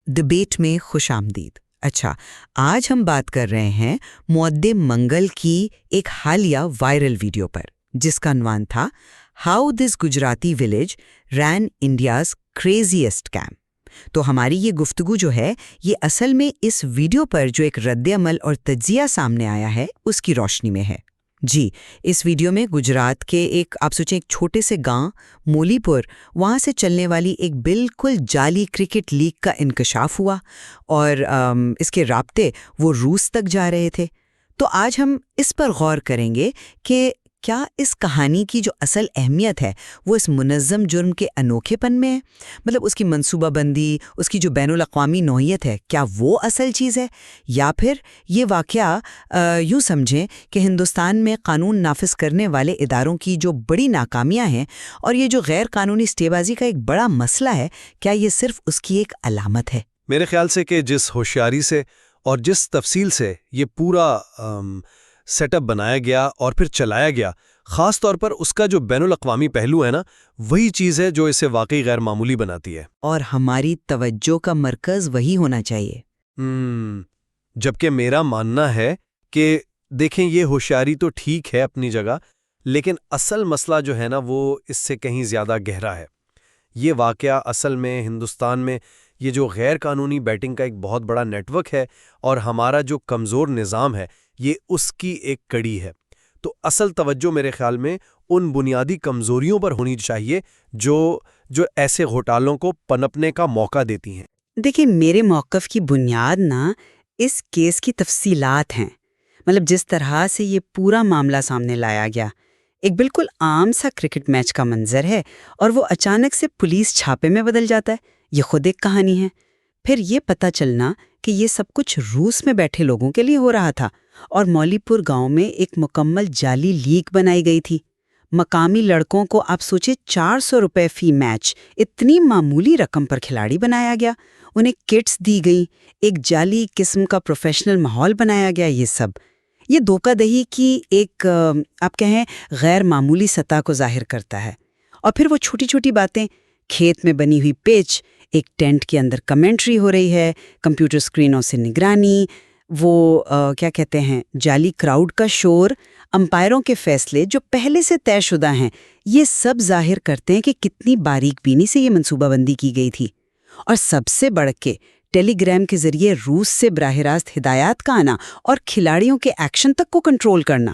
Debate میں خوش آمدید۔ اچھا، آج ہم بات کر رہے ہیں مودم منگل کی ایک حالیہ وائرل ویڈیو پر، جس کا عنوان تھا how this Gujarati village ran India's craziest camp. تو ہماری یہ گفتگو جو ہے یہ اصل میں اس ویڈیو پر جو ایک رد عمل اور تجزیہ سامنے آیا ہے اس کی روشنی میں ہے۔ جی، اس ویڈیو میں گجرات کے آپ سوچیں ایک چھوٹے سے گاؤں مولی پور، وہاں سے چلنے والی ایک بالکل جعلی کرکٹ لیگ کا انکشاف ہوا، اور اس کے رابطے وہ روس تک جا رہے تھے۔ تو آج ہم اس پر غور کریں گے کہ کیا اس کہانی کی جو اصل اہمیت ہے وہ اس منظم جرم کے انوکھے پن میں ہے، مطلب اس کی منصوبہ بندی، اس کی جو بین الاقوامی نوعیت ہے، کیا وہ اصل چیز ہے، یا پھر یہ واقعہ یوں سمجھیں کہ ہندوستان میں قانون نافذ کرنے والے اداروں کی جو بڑی ناکامیاں ہیں اور یہ جو غیر قانونی اسٹے بازی کا ایک بڑا مسئلہ ہے، کیا یہ صرف اس کی ایک علامت ہے؟ میرے خیال سے کہ جس ہوشیاری سے اور جس تفصیل سے یہ پورا سیٹ اپ بنایا گیا اور پھر چلایا گیا، خاص طور پر اس کا جو بین الاقوامی پہلو ہے نا، وہی چیز ہے جو اسے واقعی غیر معمولی بناتی ہے، اور ہماری توجہ کا مرکز وہی ہونا چاہیے۔ جبکہ میرا ماننا ہے کہ دیکھیں، یہ ہوشیاری تو ٹھیک ہے اپنی جگہ، لیکن اصل مسئلہ جو ہے نا وہ اس سے کہیں زیادہ گہرا ہے۔ یہ واقعہ اصل میں ہندوستان میں یہ جو غیر قانونی بیٹنگ کا ایک بہت بڑا نیٹ ورک ہے، اور ہمارا جو کمزور نظام ہے یہ اس کی ایک کڑی ہے۔ تو اصل توجہ میرے خیال میں ان بنیادی کمزوریوں پر ہونی چاہیے جو ایسے گھوٹالوں کو پنپنے کا موقع دیتی ہیں۔ دیکھیں، میرے موقف کی بنیاد نا اس کیس کی تفصیلات ہیں، مطلب جس طرح سے یہ پورا معاملہ سامنے لایا گیا۔ ایک بالکل عام سا کرکٹ میچ کا منظر ہے اور وہ اچانک سے پولیس چھاپے میں بدل جاتا ہے۔ یہ خود ایک کہانی ہے۔ پھر یہ پتہ چلنا کہ یہ سب کچھ روس میں بیٹھے لوگوں کے لیے ہو رہا تھا، اور مولی پور گاؤں میں ایک مکمل جعلی لیگ بنائی گئی تھی۔ مقامی لڑکوں کو آپ سوچے 400 روپے فی میچ، اتنی معمولی رقم پر کھلاڑی بنایا گیا، انہیں کٹس دی گئی، ایک جعلی قسم کا پروفیشنل ماحول بنایا گیا۔ یہ دھوکہ دہی کی ایک آپ کہیں غیر معمولی سطح کو ظاہر کرتا ہے۔ اور پھر وہ چھوٹی چھوٹی باتیں، کھیت میں بنی ہوئی پچ، ایک ٹینٹ کے اندر کمنٹری ہو رہی ہے، کمپیوٹر اسکرینوں سے نگرانی، وہ جعلی کراؤڈ کا شور، امپائروں کے فیصلے جو پہلے سے طے شدہ ہیں، یہ سب ظاہر کرتے ہیں کہ کتنی باریک بینی سے یہ منصوبہ بندی کی گئی تھی۔ اور سب سے بڑھ کے ٹیلی گرام کے ذریعے روس سے براہ راست ہدایات کا آنا اور کھلاڑیوں کے ایکشن تک کو کنٹرول کرنا،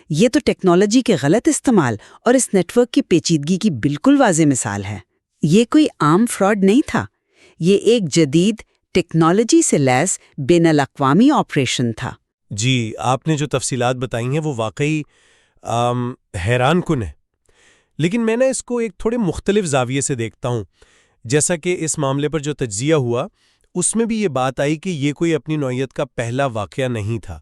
یہ تو ٹیکنالوجی کے غلط استعمال اور اس نیٹ ورک کی پیچیدگی کی بالکل واضح مثال ہے۔ یہ کوئی عام فراڈ نہیں تھا، یہ ایک جدید ٹیکنالوجی سے لیس بین الاقوامی آپریشن تھا۔ جی، آپ نے جو تفصیلات بتائی ہیں وہ واقعی حیران کن ہے، لیکن میں نے اس کو ایک تھوڑے مختلف زاویے سے دیکھتا ہوں۔ جیسا کہ اس معاملے پر جو تجزیہ ہوا اس میں بھی یہ بات آئی کہ یہ کوئی اپنی نوعیت کا پہلا واقعہ نہیں تھا۔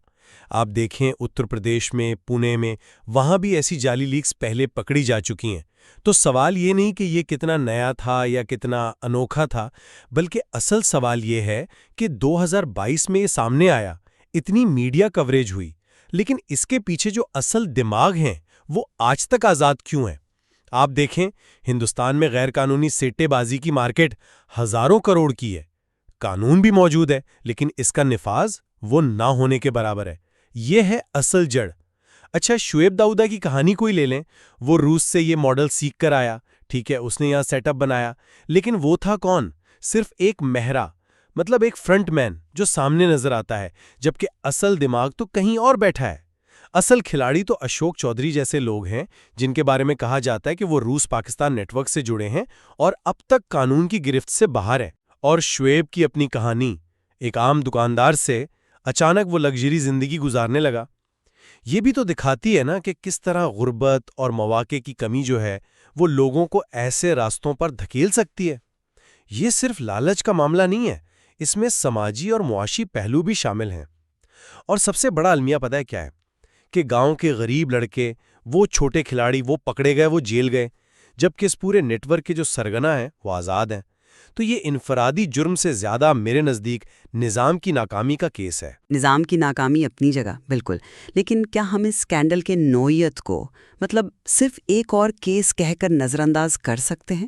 آپ دیکھیں اتر پردیش میں، پونے میں، وہاں بھی ایسی جعلی لیگز پہلے پکڑی جا چکی ہیں۔ تو سوال یہ نہیں کہ یہ کتنا نیا تھا یا کتنا انوکھا تھا، بلکہ اصل سوال یہ ہے کہ 2022 میں یہ سامنے آیا، اتنی میڈیا کوریج ہوئی، لیکن اس کے پیچھے جو اصل دماغ ہیں وہ آج تک آزاد کیوں ہیں؟ آپ دیکھیں، ہندوستان میں غیر قانونی سٹے بازی کی مارکیٹ ہزاروں کروڑ کی ہے، قانون بھی موجود ہے، لیکن اس کا نفاذ وہ نہ ہونے کے برابر ہے۔ یہ ہے اصل جڑ۔ اچھا، شعیب داؤدہ کی کہانی کوئی لے لیں، وہ روس سے یہ ماڈل سیکھ کر آیا، ٹھیک ہے، اس نے یہاں سیٹ اپ بنایا، لیکن وہ تھا کون؟ صرف ایک مہرا، مطلب ایک فرنٹ مین جو سامنے نظر آتا ہے، جبکہ اصل دماغ تو کہیں اور بیٹھا ہے۔ اصل کھلاڑی تو اشوک چودھری جیسے لوگ ہیں، جن کے بارے میں کہا جاتا ہے کہ وہ روس پاکستان نیٹ ورک سے جڑے ہیں اور اب تک قانون کی گرفت سے باہر ہیں۔ اور شعیب کی اپنی کہانی، ایک عام دکاندار سے اچانک وہ لگژری زندگی گزارنے لگا۔ یہ بھی تو دکھاتی ہے نا کہ کس طرح غربت اور مواقع کی کمی جو ہے وہ لوگوں کو ایسے راستوں پر دھکیل سکتی ہے۔ یہ صرف لالچ کا معاملہ نہیں ہے، اس میں سماجی اور معاشی پہلو بھی شامل ہیں۔ اور سب سے بڑا المیہ پتہ ہے کیا ہے؟ کہ گاؤں کے غریب لڑکے، وہ چھوٹے کھلاڑی، وہ پکڑے گئے، وہ جیل گئے، جبکہ اس پورے نیٹ ورک کے جو سرگنا ہیں وہ آزاد ہیں۔ تو یہ انفرادی جرم سے زیادہ میرے نزدیک نظام کی ناکامی کا کیس ہے۔ نظام کی ناکامی اپنی جگہ بالکل، لیکن کیا ہم اس اسکینڈل کے نوعیت کو صرف ایک اور کیس کہہ کر نظر انداز کر سکتے ہیں؟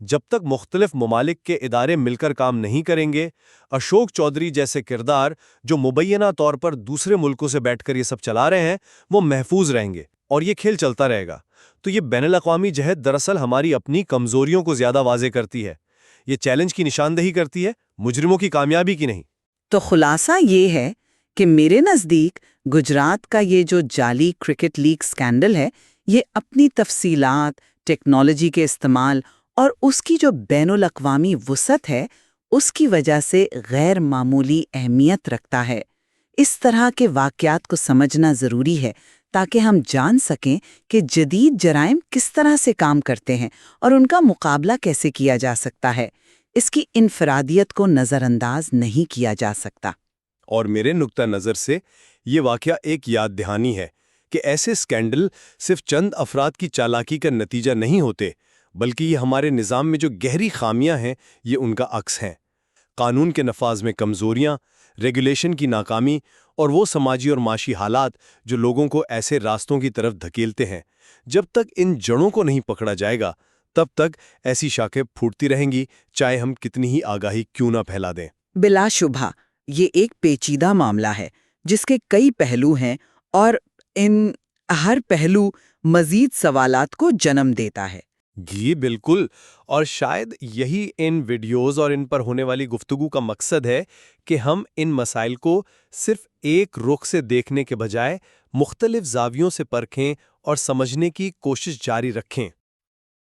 جب تک مختلف ممالک کے ادارے مل کر کام نہیں کریں گے، اشوک چودھری جیسے کردار جو مبینہ طور پر دوسرے ملکوں سے بیٹھ کر یہ سب چلا رہے ہیں، وہ محفوظ رہیں گے اور یہ کھیل چلتا رہے گا۔ تو یہ بین الاقوامی جہد دراصل ہماری اپنی کمزوریوں کو زیادہ واضح کرتی ہے، یہ چیلنج کی نشاندہی کرتی ہے، مجرموں کی کامیابی کی نہیں۔ تو خلاصہ یہ ہے کہ میرے نزدیک گجرات کا یہ جو جعلی کرکٹ لیگ سکینڈل ہے، یہ اپنی تفصیلات، ٹیکنالوجی کے استعمال اور اس کی جو بین الاقوامی وسعت ہے، اس کی وجہ سے غیر معمولی اہمیت رکھتا ہے۔ اس طرح کے واقعات کو سمجھنا ضروری ہے تاکہ ہم جان سکیں کہ جدید جرائم کس طرح سے کام کرتے ہیں اور ان کا مقابلہ کیسے کیا جا سکتا ہے۔ اس کی انفرادیت کو نظر انداز نہیں کیا جا سکتا۔ اور میرے نقطہ نظر سے یہ واقعہ ایک یاد دہانی ہے کہ ایسے سکینڈل صرف چند افراد کی چالاکی کا نتیجہ نہیں ہوتے، بلکہ یہ ہمارے نظام میں جو گہری خامیاں ہیں، یہ ان کا عکس ہیں۔ قانون کے نفاذ میں کمزوریاں، ریگولیشن کی ناکامی اور وہ سماجی اور معاشی حالات جو لوگوں کو ایسے راستوں کی طرف دھکیلتے ہیں۔ جب تک ان جڑوں کو نہیں پکڑا جائے گا، تب تک ایسی شاخیں پھوٹتی رہیں گی، چاہے ہم کتنی ہی آگاہی کیوں نہ پھیلا دیں۔ بلا شبہ یہ ایک پیچیدہ معاملہ ہے جس کے کئی پہلو ہیں، اور ان ہر پہلو مزید سوالات کو جنم دیتا ہے۔ جی بالکل، اور شاید یہی ان ویڈیوز اور ان پر ہونے والی گفتگو کا مقصد ہے کہ ہم ان مسائل کو صرف ایک رخ سے دیکھنے کے بجائے مختلف زاویوں سے پرکھیں اور سمجھنے کی کوشش جاری رکھیں۔